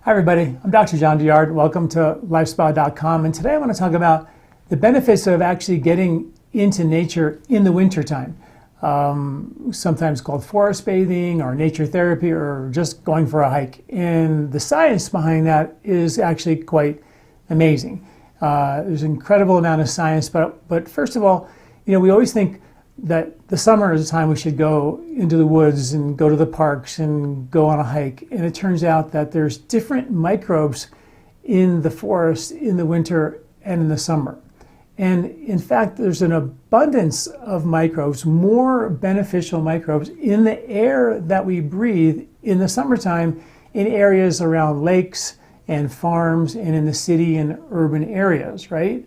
Hi everybody, I'm Dr. John Douillard. Welcome to LifeSpa.com, and today I want to talk about the benefits of actually getting into nature in the wintertime. Sometimes called forest bathing or nature therapy or just going for a hike. And the science behind that is actually quite amazing. There's an incredible amount of science, but first of all, we always think that the summer is a time we should go into the woods and go to the parks and go on a hike. And it turns out that there's different microbes in the forest in the winter and in the summer. And in fact, there's an abundance of microbes, more beneficial microbes in the air that we breathe in the summertime in areas around lakes and farms and in the city and urban areas, right?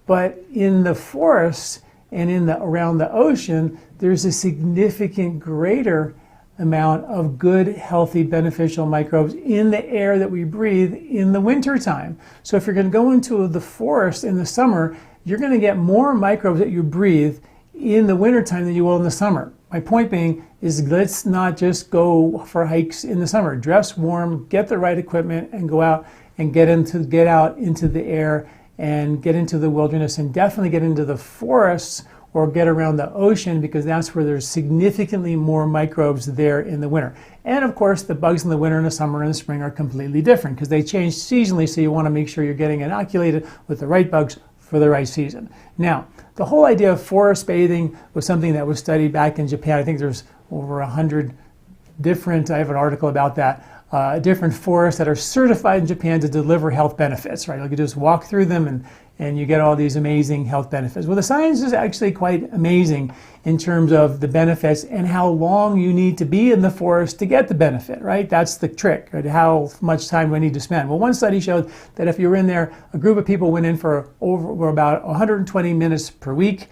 But in the forests and around the ocean, there's a significant greater amount of good, healthy, beneficial microbes in the air that we breathe in the wintertime. So if you're going to go into the forest in the summer, you're going to get more microbes that you breathe in the wintertime than you will in the summer. My point being is, let's not just go for hikes in the summer. Dress warm, get the right equipment, and go out and get out into the air and get into the wilderness, and definitely get into the forests or get around the ocean, because that's where there's significantly more microbes there in the winter. And of course, the bugs in the winter and the summer and the spring are completely different because they change seasonally, so you want to make sure you're getting inoculated with the right bugs for the right season. Now, the whole idea of forest bathing was something that was studied back in Japan. I think there's over 100 different, I have an article about that, different forests that are certified in Japan to deliver health benefits, right? Like you just walk through them and you get all these amazing health benefits. Well, the science is actually quite amazing in terms of the benefits and how long you need to be in the forest to get the benefit, right? That's the trick, right? How much time do I need to spend? Well, one study showed that if you were in there, a group of people went in for about 120 minutes per week,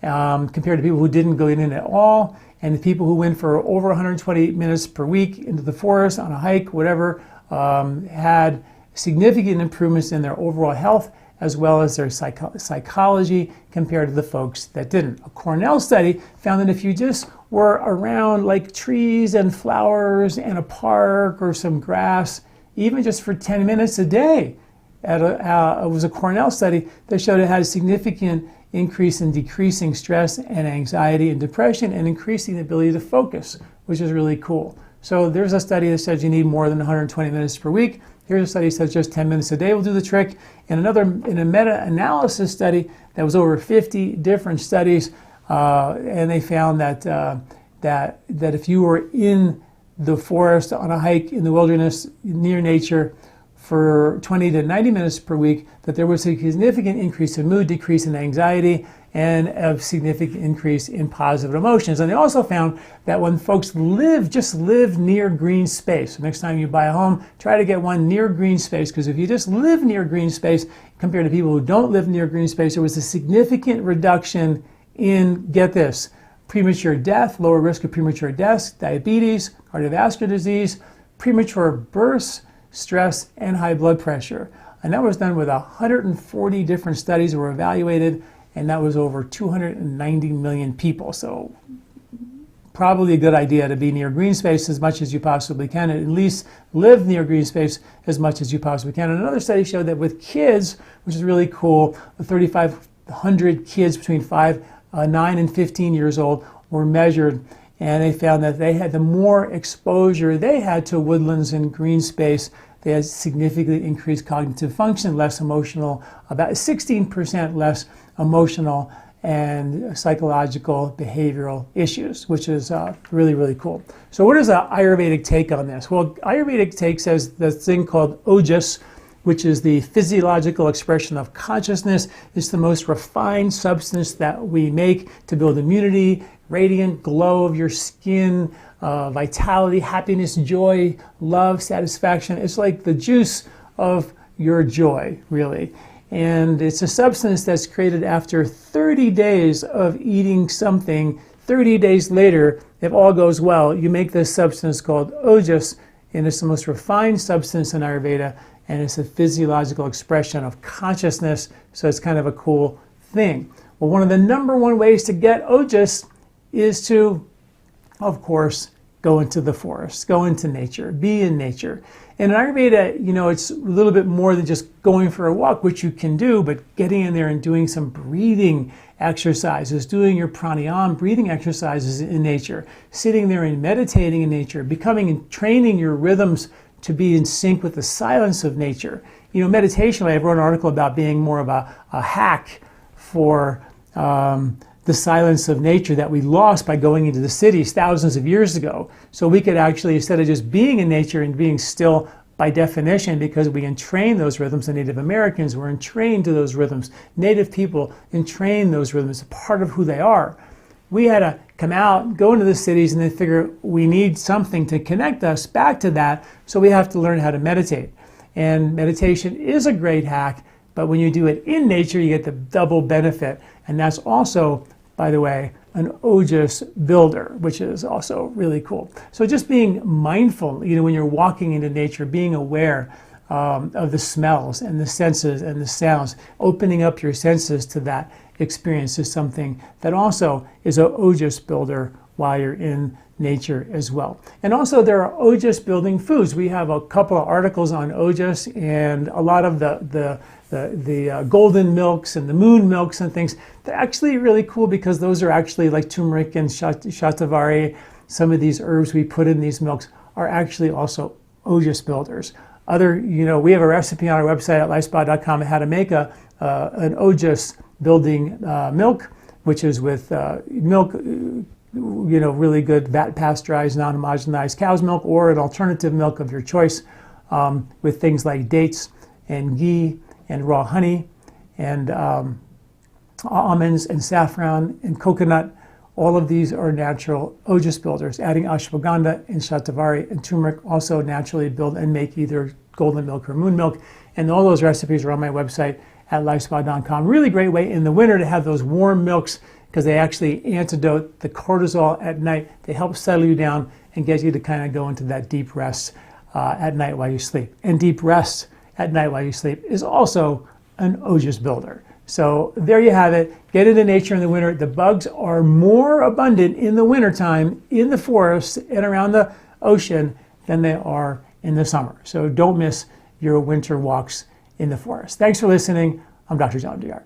compared to people who didn't go in at all. And the people who went for over 120 minutes per week into the forest on a hike, whatever, had significant improvements in their overall health as well as their psychology compared to the folks that didn't. A Cornell study found that if you just were around like trees and flowers and a park or some grass, even just for 10 minutes a day, it was a Cornell study that showed it had a significant increase in decreasing stress and anxiety and depression and increasing the ability to focus, which is really cool. So there's a study that says you need more than 120 minutes per week. Here's a study that says just 10 minutes a day will do the trick. And in a meta-analysis study that was over 50 different studies, and they found that if you were in the forest on a hike in the wilderness near nature for 20 to 90 minutes per week, that there was a significant increase in mood, decrease in anxiety, and a significant increase in positive emotions. And they also found that when folks just live near green space, so next time you buy a home, try to get one near green space, because if you just live near green space compared to people who don't live near green space, there was a significant reduction in, get this, premature death, lower risk of premature deaths, diabetes, cardiovascular disease, premature births, stress, and high blood pressure. And that was done with 140 different studies that were evaluated, and that was over 290 million people. So probably a good idea to be near green space as much as you possibly can, and at least live near green space as much as you possibly can. And another study showed that with kids, which is really cool, the 3,500 kids between 9 and 15 years old were measured, and they found that they had, the more exposure they had to woodlands and green space, they had significantly increased cognitive function, less emotional, about 16% less emotional and psychological behavioral issues, which is really, really cool. So what is the Ayurvedic take on this? Well, Ayurvedic take says this thing called ojas, which is the physiological expression of consciousness. It's the most refined substance that we make to build immunity, radiant glow of your skin, vitality, happiness, joy, love, satisfaction. It's like the juice of your joy, really. And it's a substance that's created after 30 days of eating something. 30 days later, if all goes well, you make this substance called ojas, and it's the most refined substance in Ayurveda, and it's a physiological expression of consciousness, so it's kind of a cool thing. Well, one of the number one ways to get ojas is to, of course, go into the forest, go into nature, be in nature. And in Ayurveda, it's a little bit more than just going for a walk, which you can do, but getting in there and doing some breathing exercises, doing your pranayama breathing exercises in nature, sitting there and meditating in nature, becoming and training your rhythms to be in sync with the silence of nature. Meditation, I wrote an article about being more of a hack for the silence of nature that we lost by going into the cities thousands of years ago. So we could actually, instead of just being in nature and being still by definition, because we entrain those rhythms, the Native Americans were entrained to those rhythms. Native people entrain those rhythms, part of who they are. We had to come out, go into the cities, and then figure we need something to connect us back to that, so we have to learn how to meditate. And meditation is a great hack, but when you do it in nature, you get the double benefit. And that's also, by the way, an ojas builder, which is also really cool. So just being mindful, when you're walking into nature, being aware of the smells and the senses and the sounds, opening up your senses to that experience is something that also is an ojas builder while you're in nature as well. And also there are ojas building foods. We have a couple of articles on ojas, and a lot of the golden milks and the moon milks and things. They're actually really cool because those are actually like turmeric and shatavari. Some of these herbs we put in these milks are actually also ojas builders. We have a recipe on our website at LifeSpa.com how to make an ojas building milk, which is with milk, really good vat pasteurized, non-homogenized cow's milk, or an alternative milk of your choice, with things like dates and ghee and raw honey and almonds and saffron and coconut. All of these are natural ojas builders. Adding ashwagandha and shatavari and turmeric also naturally build and make either golden milk or moon milk. And all those recipes are on my website at lifespa.com. Really great way in the winter to have those warm milks, because they actually antidote the cortisol at night. They help settle you down and get you to kind of go into that deep rest at night while you sleep. And deep rest at night while you sleep is also an ojas builder. So there you have it. Get into nature in the winter. The bugs are more abundant in the wintertime in the forests and around the ocean than they are in the summer. So don't miss your winter walks in the forest. Thanks for listening. I'm Dr. John Douillard.